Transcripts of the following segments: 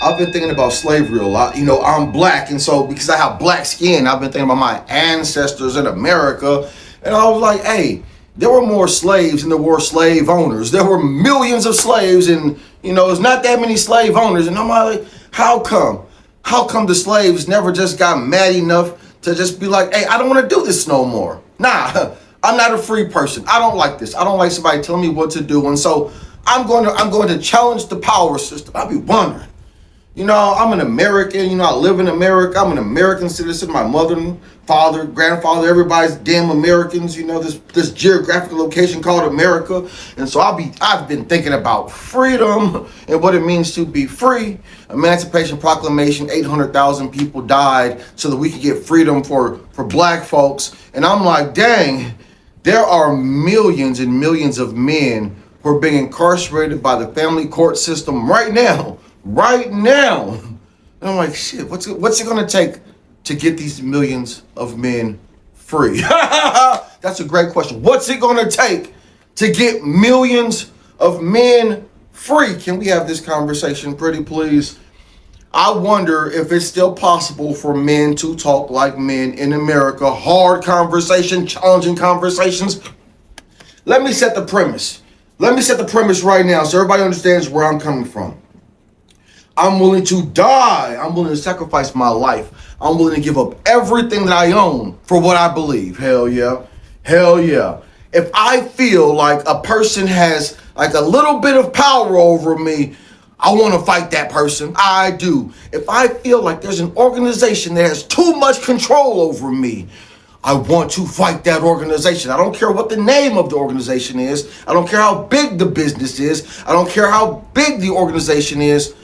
I've been thinking about slavery a lot. You know, I'm black, and so because I have black skin, I've been thinking about my ancestors in America. And I was like, hey, there were more slaves than there were slave owners. There were millions of slaves, and there's not that many slave owners. And I'm like, how come? How come the slaves never just got mad enough to just be like, hey, I don't want to do this no more? Nah, I'm not a free person. I don't like this. I don't like somebody telling me what to do. And so I'm going to challenge the power system. I'll be wondering. I'm an American, I live in America. I'm an American citizen. My mother, father, grandfather, everybody's damn Americans, this geographical location called America. And so I've been thinking about freedom and what it means to be free. Emancipation Proclamation, 800,000 people died so that we could get freedom for black folks. And I'm like, dang, there are millions and millions of men who are being incarcerated by the family court system right now. And I'm like, shit, what's it gonna take to get these millions of men free? That's a great question. What's it gonna take to get millions of men free? Can we have this conversation, pretty please? I wonder if it's still possible for men to talk like men in America. Hard conversation, challenging conversations. Let me set the premise. Right now so everybody understands where I'm coming from. I'm willing to die. I'm willing to sacrifice my life. I'm willing to give up everything that I own for what I believe. Hell yeah. If I feel like a person has like a little bit of power over me, I want to fight that person. I do. If I feel like there's an organization that has too much control over me, I want to fight that organization. I don't care what the name of the organization is. I don't care how big the business is. I don't care how big the organization is.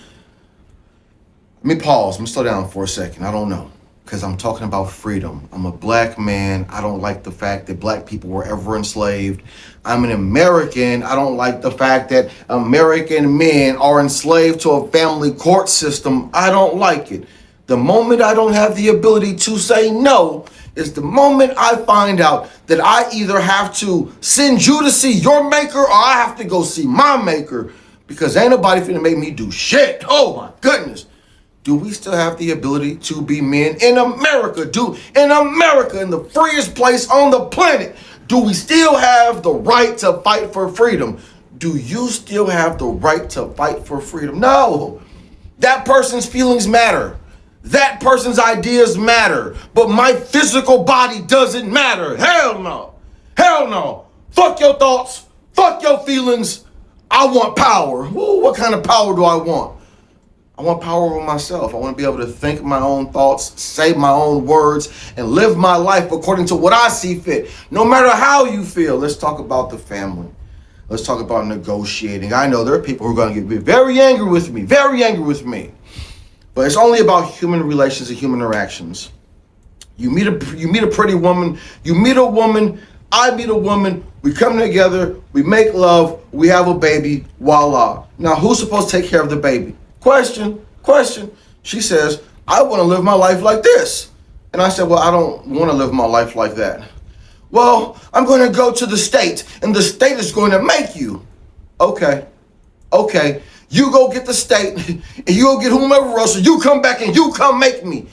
Let me pause. I'm gonna slow down for a second. I don't know, because I'm talking about freedom. I'm a black man. I don't like the fact that black people were ever enslaved. I'm an American. I don't like the fact that American men are enslaved to a family court system. I don't like it. The moment I don't have the ability to say no is the moment I find out that I either have to send you to see your maker or I have to go see my maker, because ain't nobody finna make me do shit. Oh my goodness. Do we still have the ability to be men in America? In the freest place on the planet, do we still have the right to fight for freedom? Do you still have the right to fight for freedom? No. That person's feelings matter. That person's ideas matter. But my physical body doesn't matter. Hell no. Fuck your thoughts. Fuck your feelings. I want power. Ooh, what kind of power do I want? I want power over myself. I want to be able to think my own thoughts, say my own words, and live my life according to what I see fit. No matter how you feel. Let's talk about the family. Let's talk about negotiating. I know there are people who are going to get very angry with me. But it's only about human relations and human interactions. You meet a pretty woman. You meet a woman. I meet a woman. We come together. We make love. We have a baby. Voila. Now, who's supposed to take care of the baby? Question. She says, I want to live my life like this. And I said, well, I don't want to live my life like that. Well, I'm going to go to the state, and the state is going to make you. Okay. You go get the state, and you go get whomever else, and you come back and you come make me.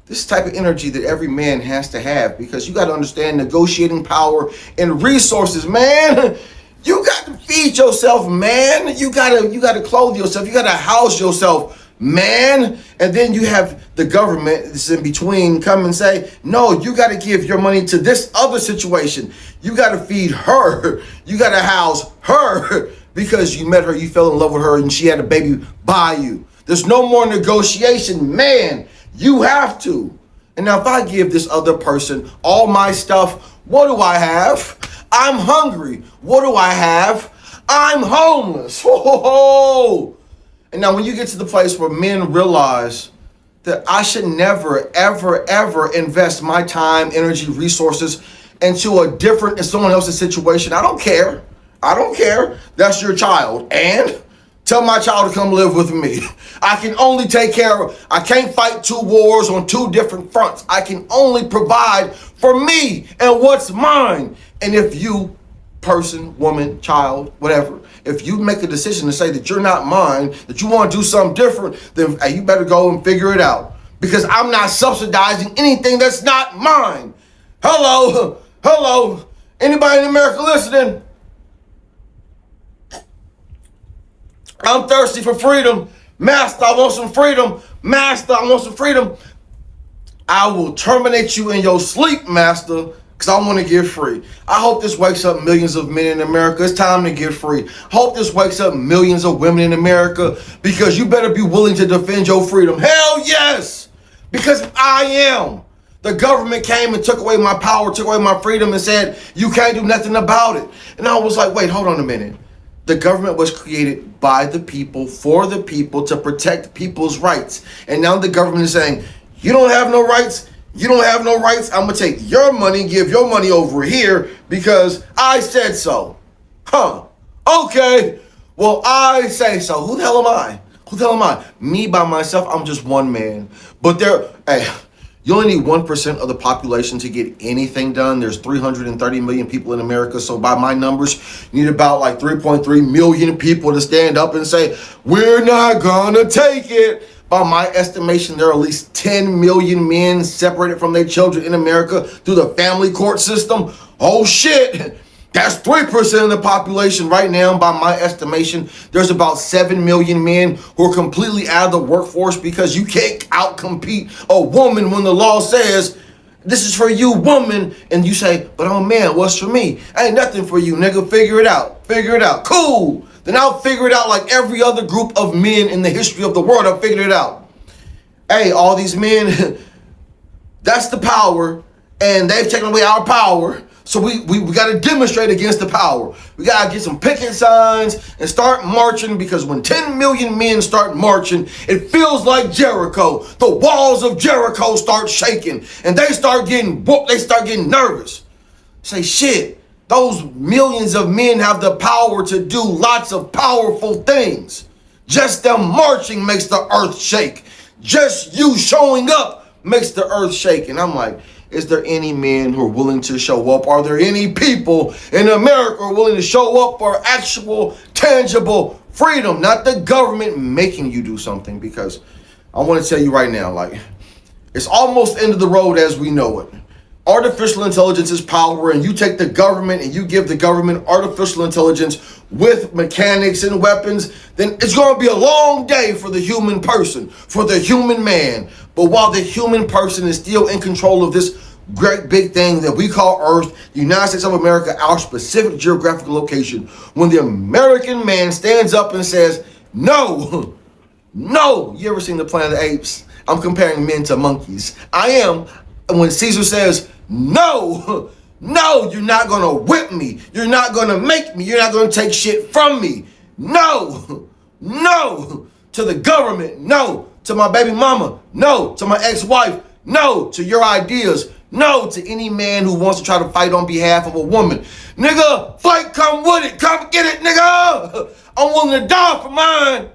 This type of energy that every man has to have, because you got to understand negotiating power and resources, man. You got to feed yourself, man. You got to clothe yourself. You got to house yourself, man. And then you have the government that's in between come and say, no, you got to give your money to this other situation. You got to feed her. You got to house her because you met her, you fell in love with her, and she had a baby by you. There's no more negotiation, man. You have to. And now if I give this other person all my stuff, what do I have? I'm hungry. What do I have? I'm homeless. And now when you get to the place where men realize that I should never, ever invest my time, energy, resources into someone else's situation. I don't care. That's your child. And tell my child to come live with me. I can only take care of, I can't fight two wars on two different fronts. I can only provide for me and what's mine. And if you, person, woman, child, whatever, if you make a decision to say that you're not mine, that you want to do something different, then hey, you better go and figure it out. Because I'm not subsidizing anything that's not mine. Hello, hello, anybody in America listening? I'm thirsty for freedom. Master, I want some freedom. Master, I want some freedom. I will terminate you in your sleep, master, because I want to get free. I hope this wakes up millions of men in America. It's time to get free. Hope this wakes up millions of women in America, because you better be willing to defend your freedom. Hell yes, because I am. The government came and took away my power, took away my freedom, and said, you can't do nothing about it. And I was like, wait, hold on a minute. The government was created by the people, for the people, to protect people's rights. And now the government is saying, you don't have no rights. You don't have no rights. I'm going to take your money, give your money over here because I said so. Huh. Okay. Well, I say so. Who the hell am I? Who the hell am I? Me by myself, I'm just one man. But hey, you only need 1% of the population to get anything done. There's 330 million people in America. So by my numbers, you need about like 3.3 million people to stand up and say, we're not gonna take it. By my estimation, there are at least 10 million men separated from their children in America through the family court system. Oh shit. That's 3% of the population right now. By my estimation, there's about 7 million men who are completely out of the workforce because you can't outcompete a woman when the law says, this is for you, woman. And you say, but I'm a man, what's for me? Ain't nothing for you, nigga. Figure it out. Figure it out. Cool. Then I'll figure it out like every other group of men in the history of the world. I'll figure it out. Hey, all these men, that's the power. And they've taken away our power. So we got to demonstrate against the power. We got to get some picket signs and start marching, because when 10 million men start marching, it feels like Jericho. The walls of Jericho start shaking and they start getting nervous. Say, shit, those millions of men have the power to do lots of powerful things. Just them marching makes the earth shake. Just you showing up makes the earth shake. And I'm like, is there any men who are willing to show up? Are there any people in America who are willing to show up for actual, tangible freedom? Not the government making you do something. Because I want to tell you right now, like, it's almost end of the road as we know it. Artificial intelligence is power, and you take the government and you give the government artificial intelligence with mechanics and weapons, then it's going to be a long day for the human person, for the human man. But while the human person is still in control of this great big thing that we call Earth, the United States of America, our specific geographical location, when the American man stands up and says, no, no, you ever seen the Planet of the Apes? I'm comparing men to monkeys. I am. And when Caesar says, no, no, you're not going to whip me. You're not going to make me. You're not going to take shit from me. No, no to the government. No to my baby mama. No to my ex-wife. No to your ideas. No to any man who wants to try to fight on behalf of a woman. Nigga, fight, come with it. Come get it, nigga. I'm willing to die for mine.